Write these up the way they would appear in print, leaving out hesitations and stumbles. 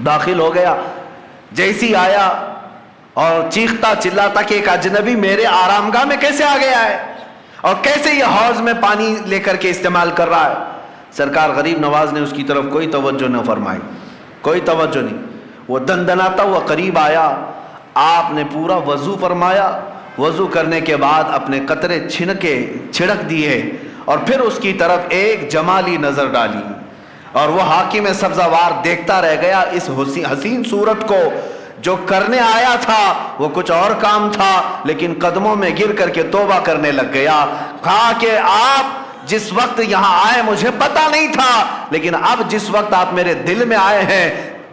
داخل ہو گیا، جیسی آیا اور چیختا چلاتا کہ ایک اجنبی میرے آرام گاہ میں کیسے آ گیا ہے اور کیسے یہ حوض میں پانی لے کر کے استعمال کر رہا ہے۔ سرکار غریب نواز نے اس کی طرف کوئی توجہ نہ فرمائی، کوئی توجہ نہیں۔ وہ دندناتا ہوا قریب آیا، آپ نے پورا وضو فرمایا، وضو کرنے کے بعد اپنے قطرے چھڑک دیے اور پھر اس کی طرف ایک جمالی نظر ڈالی، اور وہ حاکم سبزوار دیکھتا رہ گیا اس حسین صورت کو۔ جو کرنے آیا تھا وہ کچھ اور کام تھا، لیکن قدموں میں گر کر کے توبہ کرنے لگ گیا۔ کہا کہ آپ جس وقت یہاں آئے مجھے پتا نہیں تھا، لیکن اب جس وقت آپ میرے دل میں آئے ہیں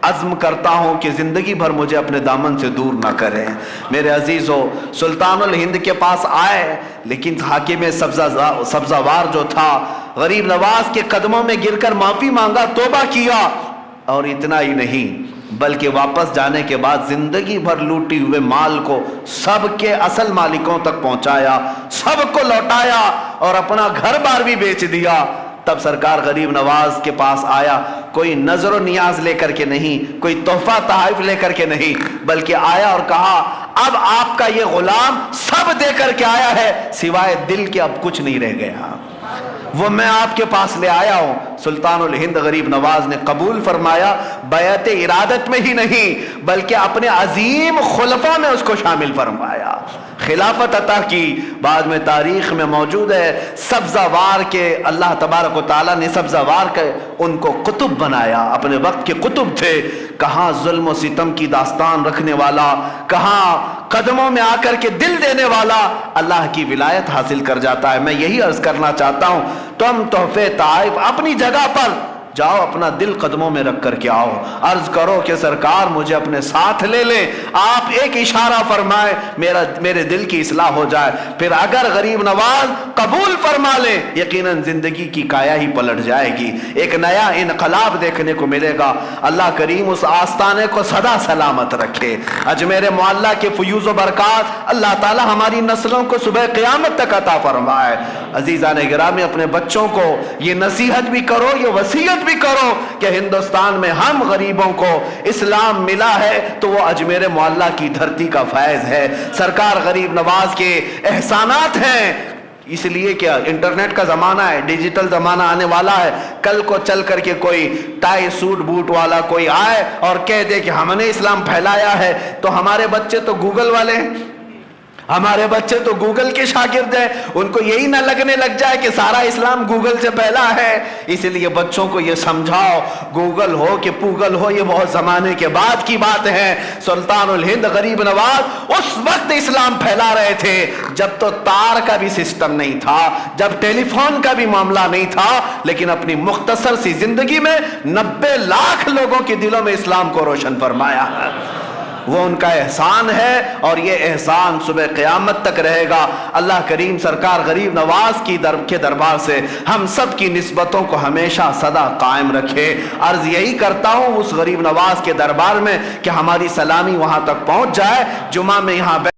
عزم کرتا ہوں کہ زندگی بھر مجھے اپنے دامن سے دور نہ کریں۔ میرے عزیزو، سلطان الہند کے پاس آئے، لیکن حاکم سبزوار جو تھا غریب نواز کے قدموں میں گر کر معافی مانگا، توبہ کیا، اور اتنا ہی نہیں بلکہ واپس جانے کے بعد زندگی بھر لوٹی ہوئے مال کو سب کے اصل مالکوں تک پہنچایا، سب کو لوٹایا اور اپنا گھر بار بھی بیچ دیا۔ تب سرکار غریب نواز کے پاس آیا، کوئی نظر و نیاز لے کر کے نہیں، کوئی تحفہ تحائف لے کر کے نہیں، بلکہ آیا اور کہا اب آپ کا یہ غلام سب دے کر کے آیا ہے، سوائے دل کے اب کچھ نہیں رہ گیا، وہ میں آپ کے پاس لے آیا ہوں۔ سلطان الہند غریب نواز نے قبول فرمایا، بیعت ارادت میں ہی نہیں بلکہ اپنے عظیم خلفاء میں اس کو شامل فرمایا، خلافت عطا کی۔ بعد میں تاریخ میں موجود ہے سبزوار کے اللہ تبارک و تعالیٰ نے سبزوار کے ان کو قطب بنایا، اپنے وقت کے قطب تھے۔ کہاں ظلم و ستم کی داستان رکھنے والا، کہاں قدموں میں آ کر کے دل دینے والا اللہ کی ولایت حاصل کر جاتا ہے۔ میں یہی عرض کرنا چاہتا ہوں، تم تحفے تحائف اپنی جگہ پر جاؤ، اپنا دل قدموں میں رکھ کر کے آؤ، عرض کرو کہ سرکار مجھے اپنے ساتھ لے لیں، آپ ایک اشارہ فرمائے میرے دل کی اصلاح ہو جائے۔ پھر اگر غریب نواز قبول فرما لے، یقیناً زندگی کی کایا ہی پلٹ جائے گی، ایک نیا انقلاب دیکھنے کو ملے گا۔ اللہ کریم اس آستانے کو سدا سلامت رکھے۔ اجمیر معلیٰ کے فیوز و برکات اللہ تعالی ہماری نسلوں کو صبح قیامت تک عطا فرمائے۔ عزیزان گرامی، اپنے بچوں کو یہ نصیحت بھی کرو، یہ وصیت بھی کرو کہ ہندوستان میں ہم غریبوں کو اسلام ملا ہے تو وہ اجمیر معلیٰ کی دھرتی کا فیض ہے، سرکار غریب نواز کے احسانات ہیں۔ اس لیے کہ انٹرنیٹ کا زمانہ ہے، ڈیجیٹل زمانہ آنے والا ہے، کل کو چل کر کے کوئی ٹائی سوٹ بوٹ والا کوئی آئے اور کہہ دے کہ ہم نے اسلام پھیلایا ہے، تو ہمارے بچے تو گوگل والے ہیں، ہمارے بچے تو گوگل کے شاگرد ہیں، ان کو یہی نہ لگنے لگ جائے کہ سارا اسلام گوگل سے پھیلا ہے۔ اس لیے بچوں کو یہ سمجھاؤ، گوگل ہو کہ پوگل ہو یہ بہت زمانے کے بعد کی بات ہے۔ سلطان الہند غریب نواز اس وقت اسلام پھیلا رہے تھے جب تو تار کا بھی سسٹم نہیں تھا، جب ٹیلی فون کا بھی معاملہ نہیں تھا، لیکن اپنی مختصر سی زندگی میں 90 لاکھ لوگوں کے دلوں میں اسلام کو روشن فرمایا۔ وہ ان کا احسان ہے اور یہ احسان صبح قیامت تک رہے گا۔ اللہ کریم سرکار غریب نواز کے دربار سے ہم سب کی نسبتوں کو ہمیشہ صدا قائم رکھے۔ عرض یہی کرتا ہوں اس غریب نواز کے دربار میں کہ ہماری سلامی وہاں تک پہنچ جائے۔ جمعہ میں یہاں